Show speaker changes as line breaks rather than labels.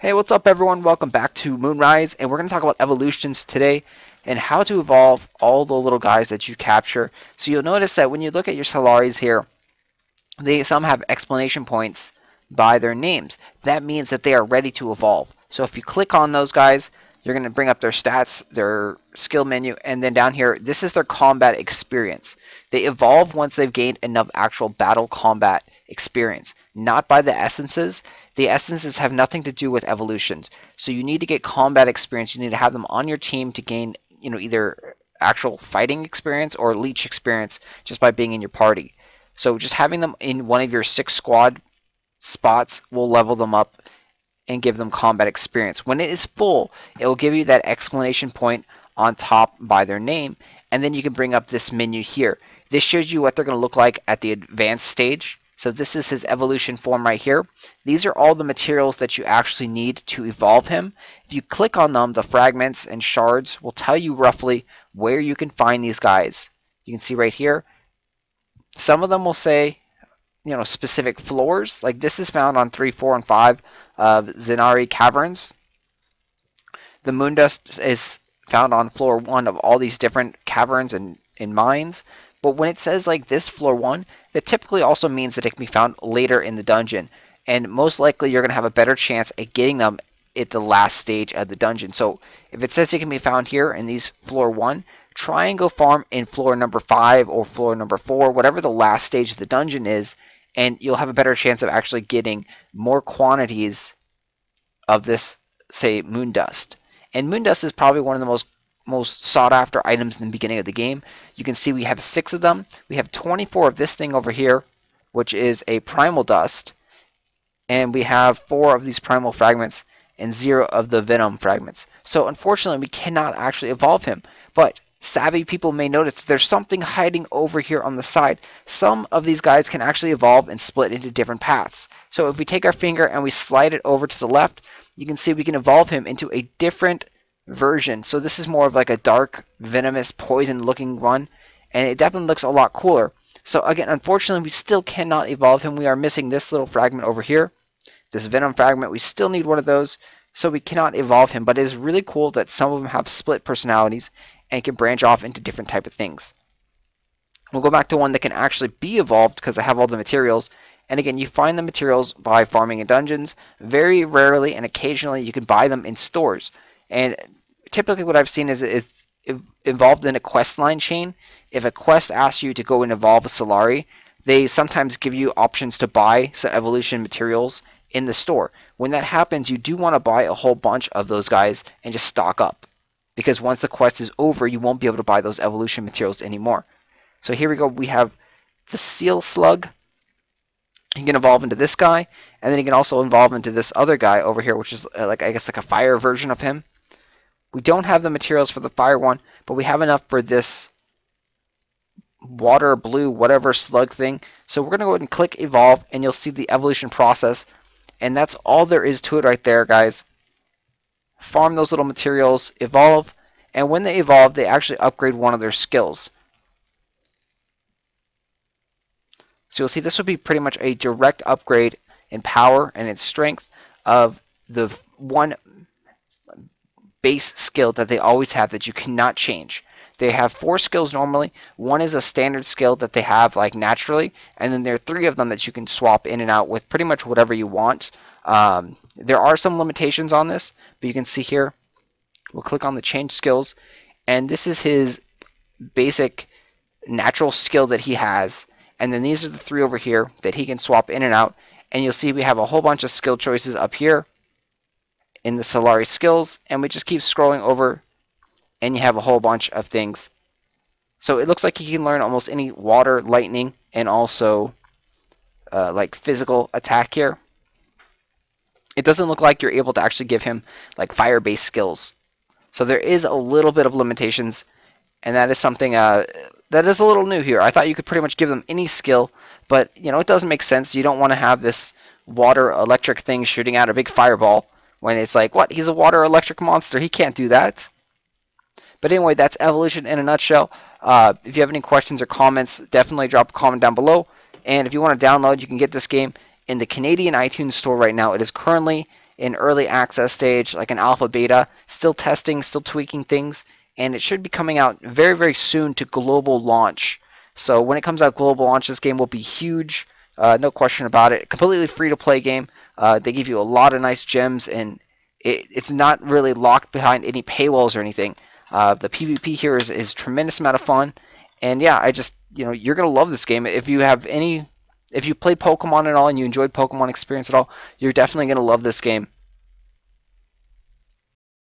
Hey, what's up everyone? Welcome back to Moonrise, and we're going to talk about evolutions today and how to evolve all the little guys that you capture. So you'll notice that when you look at your Solaris here, some have exclamation points by their names. That means that they are ready to evolve. So if you click on those guys, you're going to bring up their stats, their skill menu, and then down here, this is their combat experience. They evolve once they've gained enough actual battle combat experience, not by the essences. The essences have nothing to do with evolutions. So you need to get combat experience. You need to have them on your team to gain, either actual fighting experience or leech experience just by being in your party. So just having them in one of your 6 squad spots will level them up and give them combat experience. When it is full, it will give you that exclamation point on top by their name, and then you can bring up this menu here. This shows you what they're going to look like at the advanced stage. So this is his evolution form right here. These are all the materials that you actually need to evolve him. If you click on them, the fragments and shards will tell you roughly where you can find these guys. You can see right here, some of them will say, specific floors. Like this is found on 3, 4, and 5 of Lunari caverns. The moondust is found on floor 1 of all these different caverns and mines. But when it says like this floor 1, that typically also means that it can be found later in the dungeon. And most likely you're going to have a better chance at getting them at the last stage of the dungeon. So if it says it can be found here in these floor 1, try and go farm in floor number 5 or floor number 4, whatever the last stage of the dungeon is, and you'll have a better chance of actually getting more quantities of this, say, moondust. And moondust is probably one of the most sought after items in the beginning of the game. You can see we have 6 of them. We have 24 of this thing over here, which is a primal dust, and we have 4 of these primal fragments and 0 of the venom fragments. So unfortunately we cannot actually evolve him, but savvy people may notice that there's something hiding over here on the side. Some of these guys can actually evolve and split into different paths. So if we take our finger and we slide it over to the left, you can see we can evolve him into a different version. So this is more of like a dark, venomous, poison looking one, and it definitely looks a lot cooler. So again, unfortunately we still cannot evolve him. We are missing this little fragment over here, this venom fragment. We still need one of those, so we cannot evolve him. But it is really cool that some of them have split personalities and can branch off into different type of things. We'll go back to one that can actually be evolved because I have all the materials. And again, you find the materials by farming in dungeons. Very rarely and occasionally you can buy them in stores. And typically what I've seen is involved in a quest line chain. If a quest asks you to go and evolve a Solari, they sometimes give you options to buy some evolution materials in the store. When that happens, you do want to buy a whole bunch of those guys and just stock up, because once the quest is over, you won't be able to buy those evolution materials anymore. So here we go. We have the seal slug. He can evolve into this guy, and then he can also evolve into this other guy over here, which is I guess like a fire version of him. We don't have the materials for the fire one, but we have enough for this water, blue, whatever slug thing. So we're going to go ahead and click evolve, and you'll see the evolution process. And that's all there is to it right there, guys. Farm those little materials, evolve, and when they evolve, they actually upgrade one of their skills. So you'll see this would be pretty much a direct upgrade in power and in strength of the one base skill that they always have that you cannot change. They have 4 skills normally. One is a standard skill that they have like naturally, and then there are 3 of them that you can swap in and out with pretty much whatever you want. There are some limitations on this, but you can see here, we'll click on the change skills, and this is his basic natural skill that he has, and then these are the 3 over here that he can swap in and out, and you'll see we have a whole bunch of skill choices up here in the Solari skills, and we just keep scrolling over, and you have a whole bunch of things. So it looks like he can learn almost any water, lightning, and also like physical attack here. It doesn't look like you're able to actually give him like fire-based skills. So there is a little bit of limitations, and that is something that is a little new here. I thought you could pretty much give them any skill, but it doesn't make sense. You don't want to have this water electric thing shooting out a big fireball when it's like, what? He's a water electric monster. He can't do that. But anyway, that's evolution in a nutshell. If you have any questions or comments, definitely drop a comment down below. And if you want to download, you can get this game in the Canadian iTunes store right now. It is currently in early access stage, like an alpha beta, still testing, still tweaking things, and it should be coming out very, very soon to global launch. So when it comes out global launch, this game will be huge, no question about it. Completely free to play game. They give you a lot of nice gems, and it's not really locked behind any paywalls or anything. The PvP here is tremendous amount of fun, and yeah, you're gonna love this game. If you played Pokemon at all and you enjoyed Pokemon experience at all, you're definitely gonna love this game.